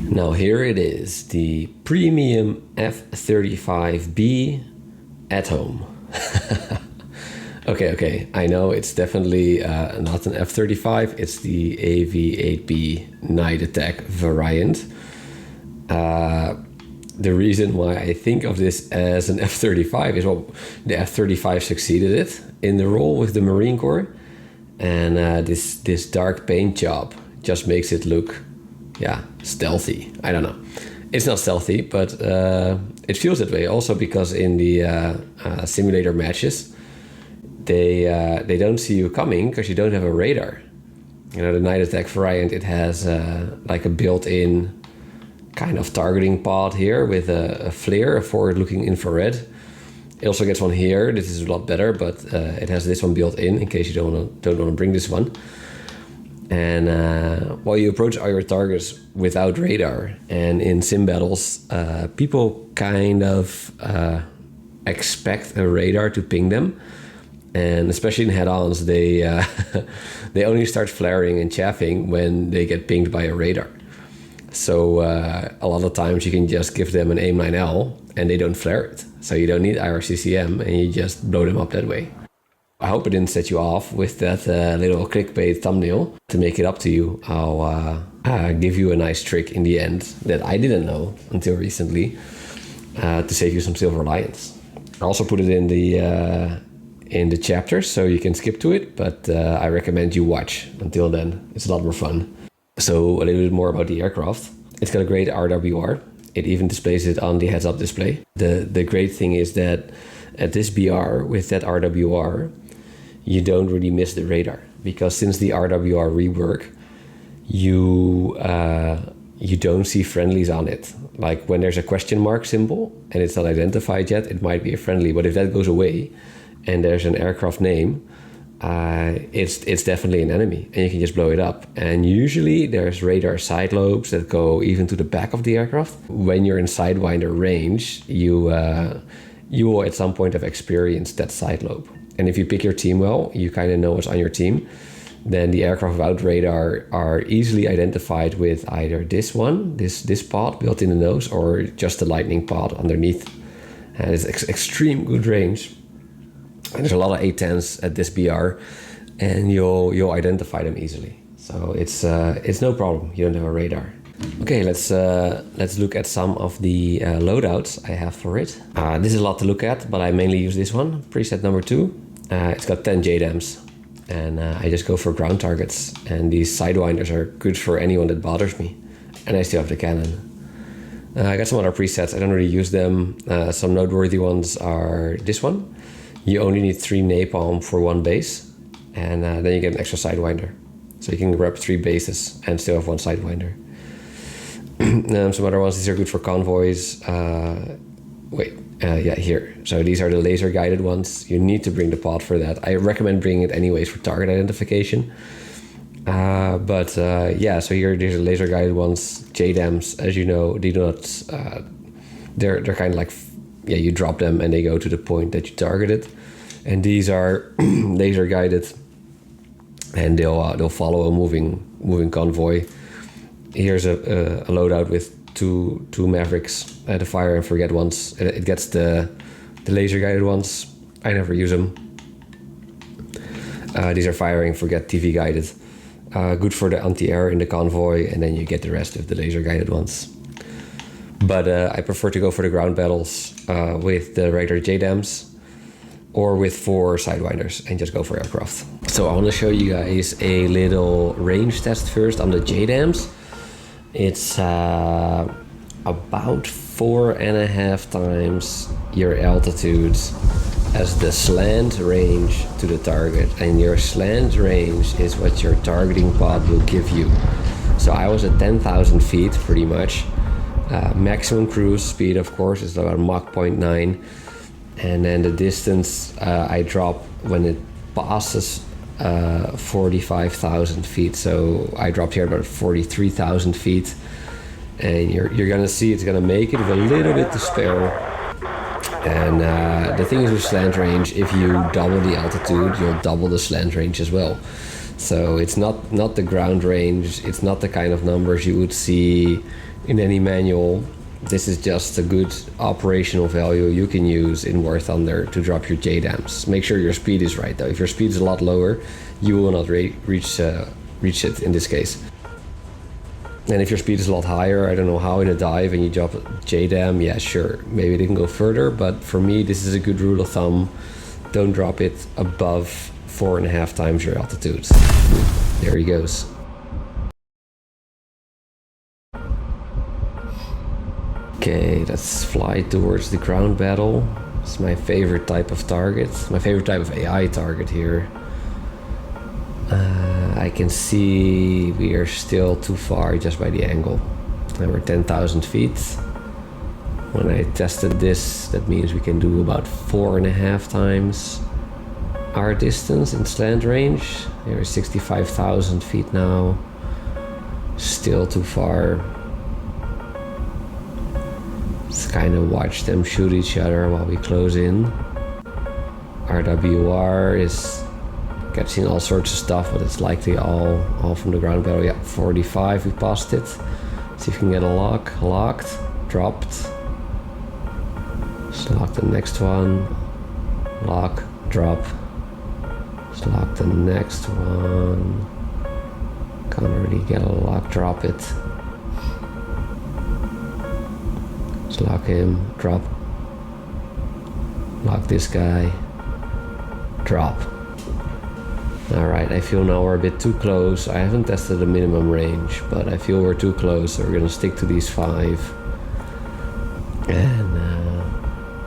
Now here it is, the premium F-35B at home. Okay, I know it's definitely not an F-35, it's the AV-8B night attack variant. The reason why I think of this as an F-35 is, well, the F-35 succeeded it in the role with the Marine Corps, and this dark paint job just makes it look, yeah, stealthy. I don't know. It's not stealthy, but it feels that way also because in the simulator matches, they don't see you coming because you don't have a radar. You know, the night attack variant, it has like a built-in kind of targeting pod here with a FLIR, a forward-looking infrared. It also gets one here. This is a lot better, but it has this one built in case you don't want to bring this one. And while you approach all your targets without radar, and in sim battles, people kind of expect a radar to ping them. And especially in head-ons, they they only start flaring and chaffing when they get pinged by a radar. So a lot of times you can just give them an AIM-9L and they don't flare it. So you don't need IRCCM and you just blow them up that way. I hope it didn't set you off with that little clickbait thumbnail. To make it up to you, I'll give you a nice trick in the end that I didn't know until recently to save you some Silver Lions. I also put it in the chapter so you can skip to it, but I recommend you watch until then. It's a lot more fun. So a little bit more about the aircraft. It's got a great RWR. It even displays it on the heads-up display. The great thing is that at this BR with that RWR, you don't really miss the radar, because since the RWR rework, you don't see friendlies on it. Like when there's a question mark symbol and it's not identified yet, it might be a friendly, but if that goes away and there's an aircraft name, it's definitely an enemy and you can just blow it up. And usually there's radar side lobes that go even to the back of the aircraft. When you're in Sidewinder range, you will at some point have experienced that side lobe. And if you pick your team well, you kind of know what's on your team, then the aircraft without radar are easily identified with either this one, this pod built in the nose, or just the lightning pod underneath. And it's extreme good range. And there's a lot of A10s at this BR, and you'll identify them easily. So it's no problem. You don't have a radar. Okay, let's look at some of the loadouts I have for it. This is a lot to look at, but I mainly use this one, preset number 2. It's got 10 JDAMs, and I just go for ground targets. And these sidewinders are good for anyone that bothers me. And I still have the cannon. I got some other presets. I don't really use them. Some noteworthy ones are this one. You only need 3 napalm for 1 base, and then you get an extra sidewinder. So you can grab 3 bases and still have 1 sidewinder. Some other ones, these are good for convoys. Yeah, here. So these are the laser guided ones. You need to bring the pod for that. I recommend bringing it anyways for target identification. Yeah, so here these are laser guided ones. JDAMs, as you know, they do not. They're kind of like, yeah, you drop them and they go to the point that you targeted. And these are laser guided, and they'll follow a moving convoy. Here's a loadout with two Mavericks, the fire and forget ones. It gets the laser guided ones. I never use them. These are firing forget TV guided. Good for the anti-air in the convoy, and then you get the rest of the laser guided ones. But I prefer to go for the ground battles with the regular JDAMs or with 4 sidewinders and just go for aircraft. So I want to show you guys a little range test first on the JDAMs. It's about 4.5 times your altitude as the slant range to the target, and your slant range is what your targeting pod will give you. So I was at 10,000 feet pretty much. Maximum cruise speed, of course, is about Mach 0.9, and then the distance I drop when it passes 45,000 feet. So I dropped here about 43,000 feet, and you're gonna see it's gonna make it with a little bit to spare. And the thing is with slant range, if you double the altitude, you'll double the slant range as well. So it's not the ground range, it's not the kind of numbers you would see in any manual. This is just a good operational value you can use in War Thunder to drop your JDAMs. Make sure your speed is right though. If your speed is a lot lower, you will not reach it in this case. And if your speed is a lot higher, I don't know how, in a dive and you drop a JDAM, yeah, sure, maybe it can go further, but for me, this is a good rule of thumb. Don't drop it above 4.5 times your altitude. There he goes. Okay, let's fly towards the ground battle. It's my favorite type of target, my favorite type of AI target here. I can see we are still too far just by the angle. And we're 10,000 feet. When I tested this, that means we can do about 4.5 times our distance in slant range. We're 65,000 feet now. Still too far. Let's kind of watch them shoot each other while we close in. RWR is catching all sorts of stuff, but it's likely all from the ground battle. Yeah, 45, we passed it. See if we can get a lock. Locked, dropped. Let's lock the next one. Lock, drop. Let's lock the next one. Can't really get a lock, drop it. Let's lock him, drop. Lock this guy, drop. Alright, I feel now we're a bit too close. I haven't tested the minimum range, but I feel we're too close, so we're gonna stick to these 5. And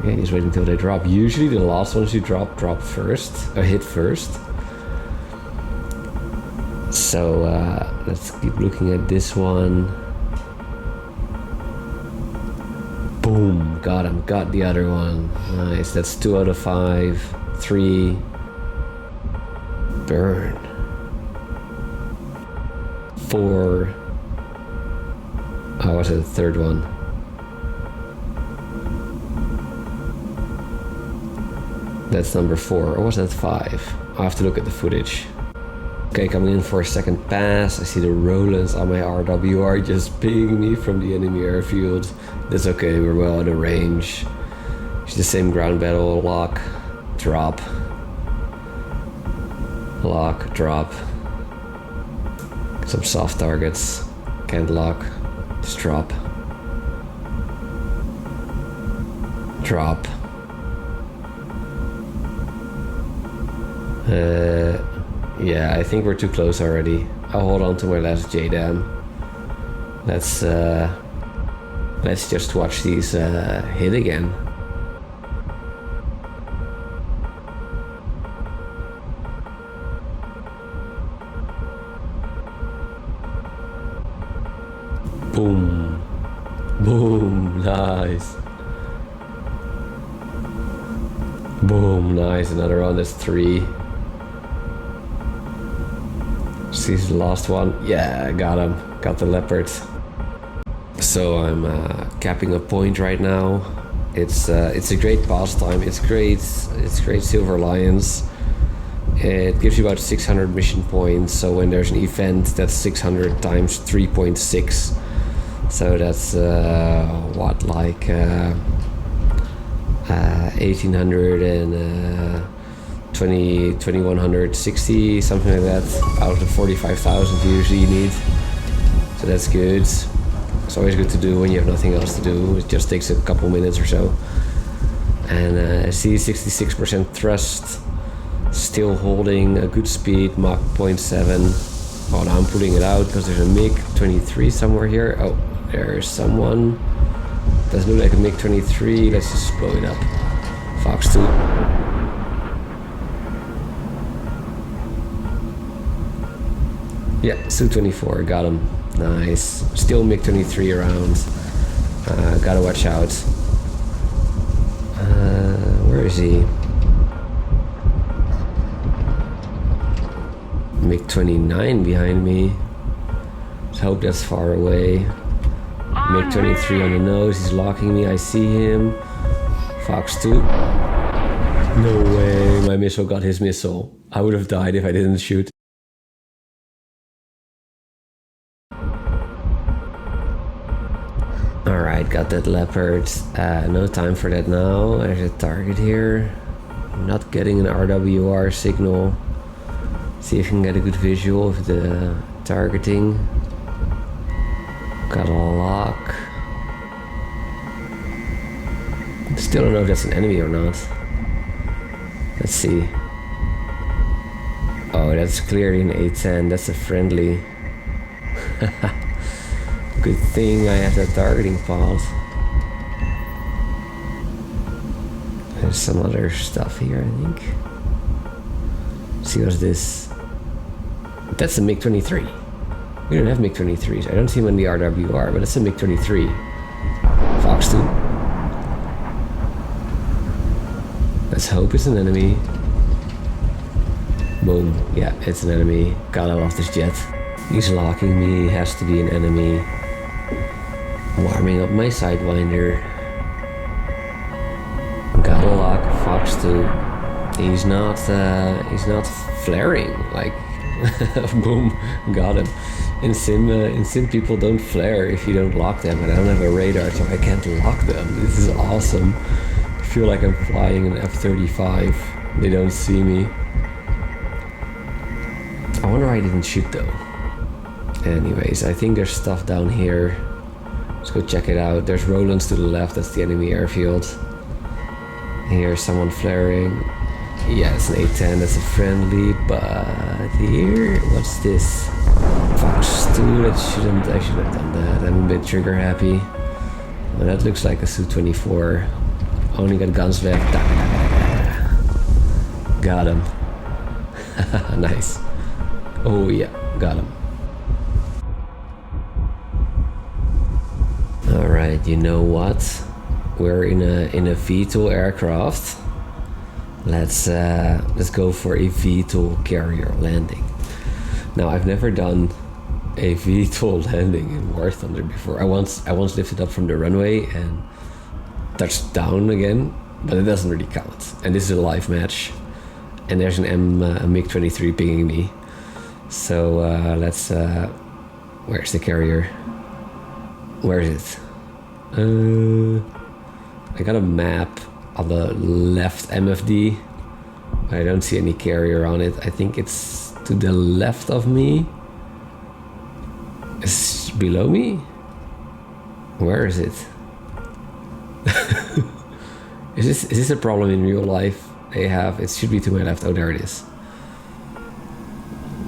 yeah, just wait until they drop. Usually the last ones you drop first, hit first. So let's keep looking at this one. Boom, got him, got the other one. Nice, that's 2 out of 5, 3. Burn. 4. Oh, what's the third one? That's number 4, or was that 5? I have to look at the footage. Okay, coming in for a second pass. I see the Rolands on my RWR just pinging me from the enemy airfield. That's okay, we're well out of range. It's the same ground battle. Lock, drop. Lock, drop. Some soft targets. Can't lock. Just drop. Drop. Yeah, I think we're too close already. I'll hold on to my last JDAM. Let's just watch these hit again. Boom. Boom, nice. Boom, nice, another one, that's 3. See the last one, yeah, got him, got the leopard. So I'm capping a point right now. It's a great pastime, it's great Silver Lions. It gives you about 600 mission points, so when there's an event, that's 600 times 3.6. So that's what, like 1800 and 2160, something like that, out of the 45,000 usually you need. So that's good. It's always good to do when you have nothing else to do. It just takes a couple minutes or so. And I see 66% thrust, still holding a good speed, Mach 0.7. Oh, now I'm pulling it out because there's a MiG-23 somewhere here. Oh, there's someone. Doesn't look like a MiG-23. Let's just blow it up. Fox 2. Yeah, Su-24, got him. Nice. Still MiG-23 around. Gotta watch out. Where is he? MiG-29 behind me. Let's hope that's far away. MiG-23 on the nose, he's locking me, I see him. Fox 2. No way, my missile got his missile. I would have died if I didn't shoot. Alright, got that leopard. No time for that now. There's a target here. I'm not getting an RWR signal. See if I can get a good visual of the targeting. Got a lock. Still don't know if that's an enemy or not. Let's see. Oh, that's clearly an A10. That's a friendly. Good thing I have that targeting pod. There's some other stuff here, I think. Let's see, what's this? That's a MiG-23. We don't have MiG-23s. I don't see them in the RWR, but it's a MiG-23. Fox 2. Let's hope it's an enemy. Boom. Yeah, it's an enemy. Got out of this jet. He's locking me. Has to be an enemy. Warming up my sidewinder. Got a lock. Fox 2. He's not flaring. Like, boom. Got him. In sim people don't flare if you don't lock them, and I don't have a radar, so I can't lock them. This is awesome. I feel like I'm flying an F-35. They don't see me. I wonder why I didn't shoot though. Anyways, I think there's stuff down here. Let's go check it out. There's Rolands to the left, that's the enemy airfield. Here's someone flaring. Yeah, it's an A-10, that's a friendly, but here, what's this? Fox 2, I should have done that. I'm a bit trigger happy. Well, that looks like a Su-24. Only got guns left. Got him. Nice. Oh yeah, got him. Alright, you know what? We're in a VTOL aircraft. Let's go for a VTOL carrier landing. Now, I've never done a VTOL landing in War Thunder before. I once lifted up from the runway and touched down again, but it doesn't really count. And this is a live match, and there's a MiG-23 pinging me. So let's. Where's the carrier? Where is it? I got a map on the left MFD. I don't see any carrier on it. I think it's to the left of me. It's below me? Where is it? Is this a problem in real life? They have, it should be to my left. Oh, there it is.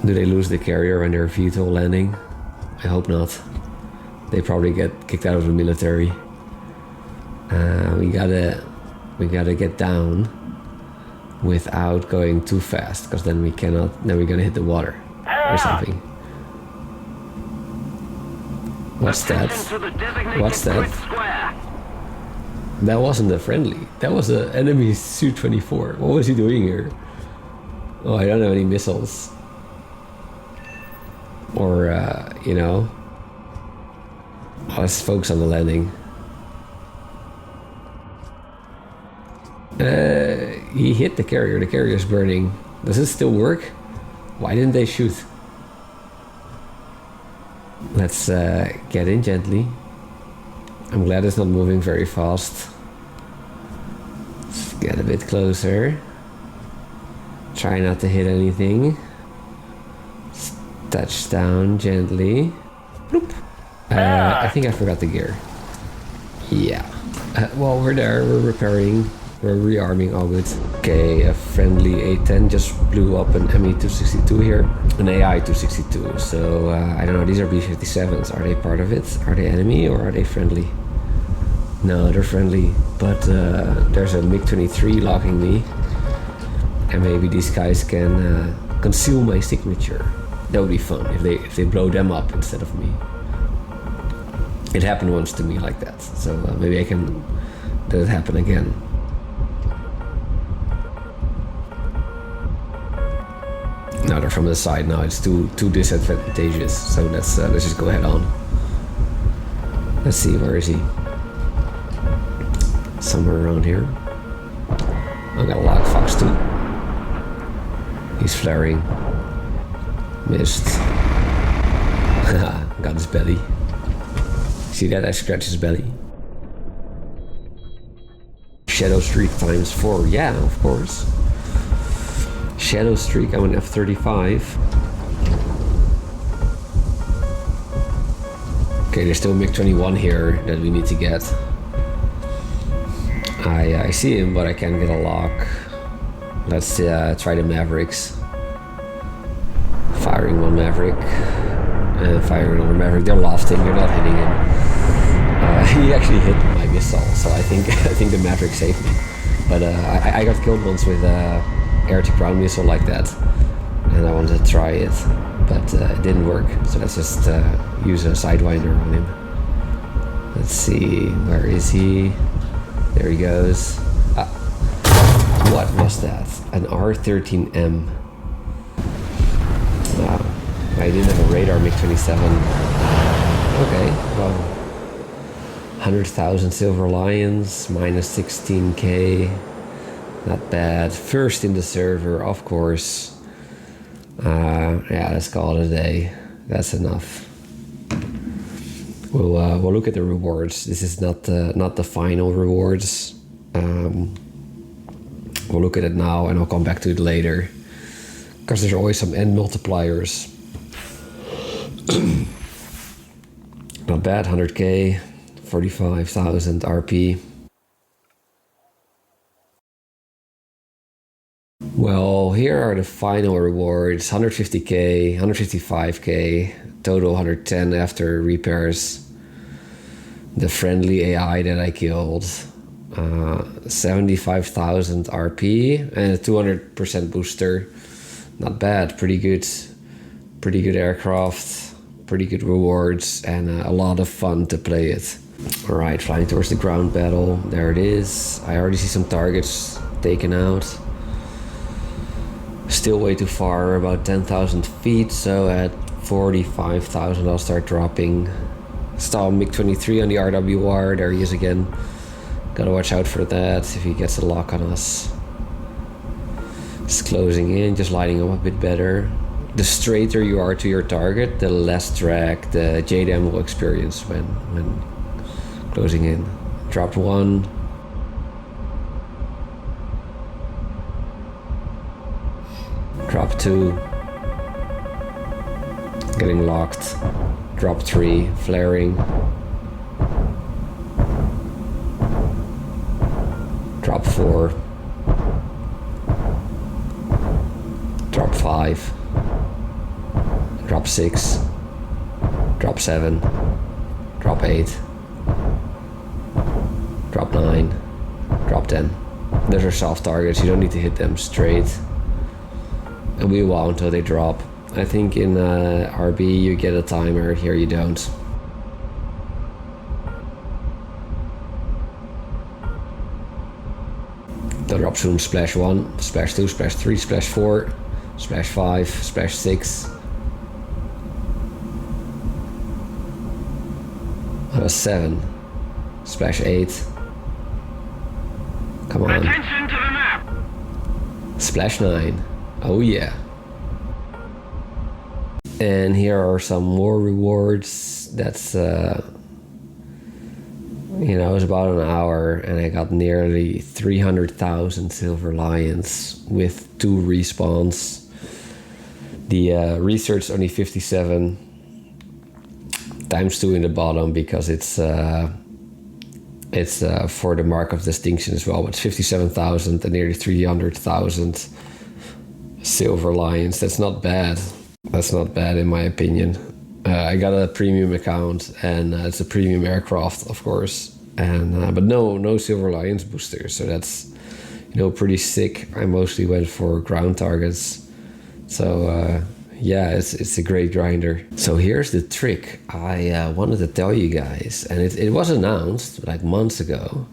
Do they lose the carrier on their VTOL landing? I hope not. They probably get kicked out of the military. We gotta get down without going too fast, because then we cannot. Then we're gonna hit the water or something. What's that? What's that? That wasn't a friendly. That was an enemy Su-24. What was he doing here? Oh, I don't have any missiles. Or, you know. Oh, let's focus on the landing. He hit the carrier. The carrier is burning. Does it still work? Why didn't they shoot? Let's get in gently. I'm glad it's not moving very fast. Let's get a bit closer. Try not to hit anything. Let's touch down gently. Bloop. I think I forgot the gear. Yeah. Well, we're there. We're repairing. We're rearming, all good. Okay, a friendly A-10 just blew up an ME-262 here. An AI-262, so I don't know, these are B-57s. Are they part of it? Are they enemy or are they friendly? No, they're friendly, but there's a MiG-23 locking me. And maybe these guys can conceal my signature. That would be fun, if they blow them up instead of me. It happened once to me like that, so maybe I can let it happen again. No, they're from the side now. It's too disadvantageous. So let's just go head on. Let's see, where is he? Somewhere around here. I got a lock Fox 2. He's flaring. Missed. Got his belly. See that? I scratch his belly. Shadow streak times 4. Yeah, of course. Shadow streak, I'm an F-35. Okay, there's still MiG-21 here that we need to get. I see him, but I can't get a lock. Let's try the Mavericks. Firing one Maverick. And firing another Maverick. They're lofting, they're not hitting him. He actually hit my missile, so I think the Maverick saved me. But I got killed once with air-to-ground missile like that, and I wanted to try it, but it didn't work. So let's just use a Sidewinder on him. Let's see, where is he? There he goes. What was that? An R-13M. Wow, I didn't have a radar MiG-27. Okay, well. 100,000 Silver Lions, minus 16k. Not bad. First in the server, of course. Yeah, let's call it a day. That's enough. We'll look at the rewards. This is not the final rewards. We'll look at it now, and I'll come back to it later. Because there's always some end multipliers. Not bad. 100k. 45,000 RP. Well, here are the final rewards. 150k, 155k, total 110 after repairs. The friendly AI that I killed. 75,000 RP and a 200% booster. Not bad, pretty good. Pretty good aircraft, pretty good rewards, and a lot of fun to play it. Alright, flying towards the ground battle. There it is. I already see some targets taken out. Still way too far, about 10,000 feet, so at 45,000 I'll start dropping. Stall MiG-23 on the RWR, there he is again. Gotta watch out for that if he gets a lock on us. It's closing in, just lighting up a bit better. The straighter you are to your target, the less drag the JDAM will experience when closing in. Dropped one. Drop two. Getting locked. Drop three. Flaring. Drop four. Drop five. Drop six. Drop seven. Drop eight. Drop 9, drop 10. Those are soft targets, you don't need to hit them straight. And we wow until they drop. I think in RB you get a timer, here you don't. They'll drop soon, splash 1, splash 2, splash 3, splash 4, splash 5, splash 6. That was 7, splash 8. Come on. Attention to the map. Splash 9. Oh yeah. And here are some more rewards. That's you know, it was about an hour and I got nearly 300,000 Silver Lions with 2 respawns. The research only 57 times 2 in the bottom because it's for the mark of distinction as well, but it's 57,000 and nearly 300,000 Silver Lions. That's not bad. That's not bad in my opinion. I got a premium account and it's a premium aircraft, of course, and but no Silver Lions boosters, so that's, you know, pretty sick. I mostly went for ground targets, so yeah, it's a great grinder. So here's the trick I wanted to tell you guys, and it was announced like months ago,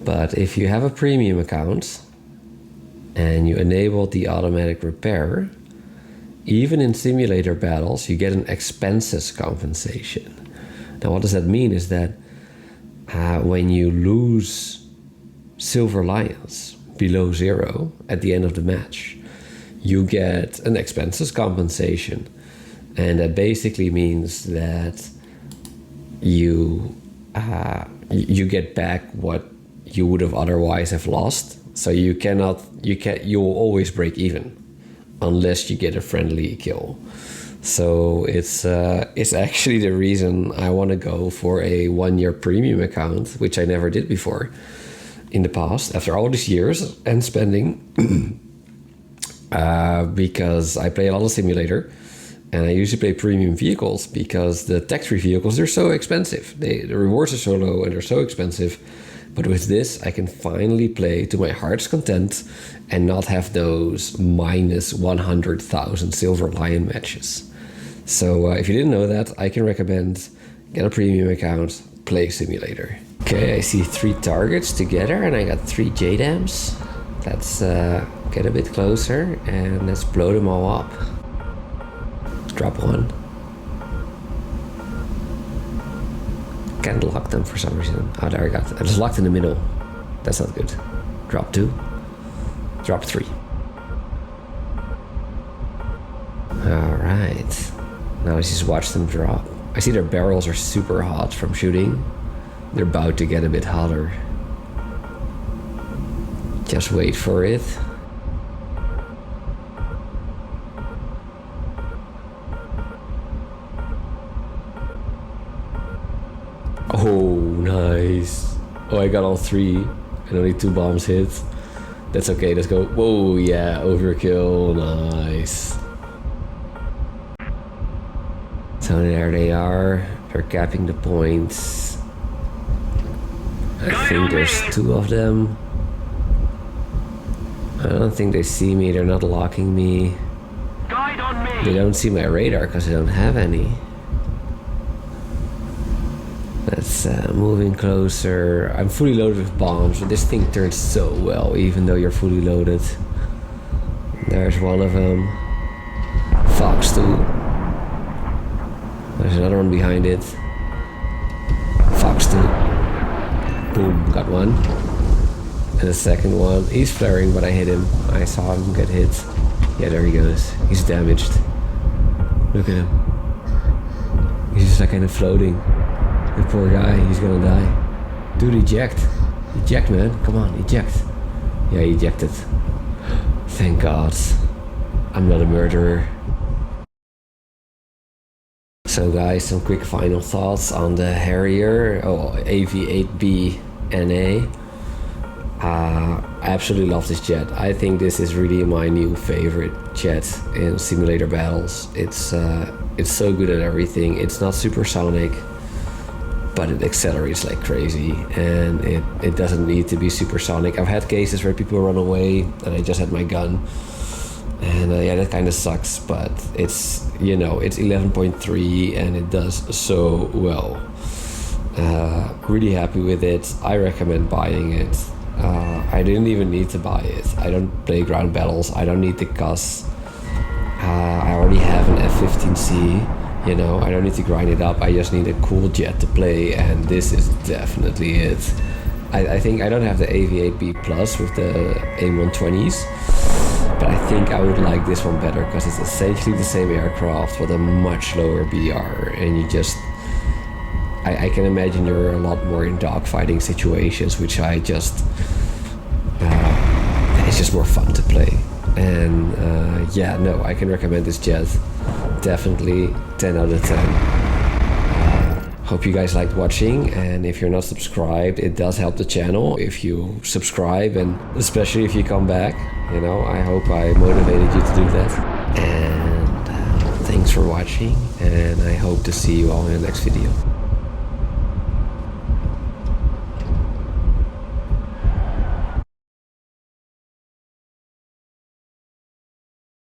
but if you have a premium account and you enable the automatic repair, even in simulator battles, you get an expenses compensation. Now, what does that mean is that when you lose Silver Lions below 0 at the end of the match, you get an expenses compensation. And that basically means that you get back what you would have otherwise have lost. So you'll always break even unless you get a friendly kill. So it's actually the reason I want to go for a 1-year premium account, which I never did before in the past, after all these years and spending, because I play a lot of simulator, and I usually play premium vehicles because the tax-free vehicles, they're so expensive. The rewards are so low and they're so expensive. But with this, I can finally play to my heart's content and not have those minus 100,000 Silver Lion matches. So if you didn't know that, I can recommend get a premium account, play simulator. Okay, I see 3 targets together and I got 3 JDAMs. Let's get a bit closer and let's blow them all up. Drop one. Can't lock them for some reason. Oh, there I got it. It's locked in the middle. That's not good. Drop 2. Drop 3. Alright. Now let's just watch them drop. I see their barrels are super hot from shooting. They're about to get a bit hotter. Just wait for it. Oh, nice. Oh, I got all 3 and only 2 bombs hit. That's okay, let's go. Whoa, yeah, overkill, nice. So there they are. They're capping the points. I think there's 2 of them. I don't think they see me, they're not locking me. They don't see my radar because I don't have any. That's moving closer. I'm fully loaded with bombs, but this thing turns so well even though you're fully loaded. There's one of them. Fox 2. There's another one behind it. Fox 2. Boom, got one. And the second one, he's flaring, but I hit him. I saw him get hit. Yeah, there he goes. He's damaged. Look at him. He's just like kind of floating. The poor guy, he's gonna die. Dude, eject. Eject, man. Come on, eject. Yeah, he ejected. Thank God. I'm not a murderer. So guys, some quick final thoughts on the Harrier, AV-8B NA. I absolutely love this jet. I think this is really my new favorite jet in simulator battles. It's so good at everything. It's not supersonic, but it accelerates like crazy, and it doesn't need to be supersonic. I've had cases where people run away and I just had my gun, and yeah, that kind of sucks, but it's, you know, it's 11.3 and it does so well. Really happy with it. I recommend buying it. I didn't even need to buy it. I don't play ground battles. I don't need the CUS. I already have an F-15C. You know, I don't need to grind it up. I just need a cool jet to play, and this is definitely it. I think I don't have the AV-8B Plus with the AIM-120s, but I think I would like this one better because it's essentially the same aircraft with a much lower BR, and you just... I can imagine you're a lot more in dogfighting situations, which I just... it's just more fun to play. And yeah, no, I can recommend this jet. Definitely 10 out of 10. Hope you guys liked watching, and if you're not subscribed, it does help the channel if you subscribe, and especially if you come back. You know, I hope I motivated you to do that. And thanks for watching, and I hope to see you all in the next video.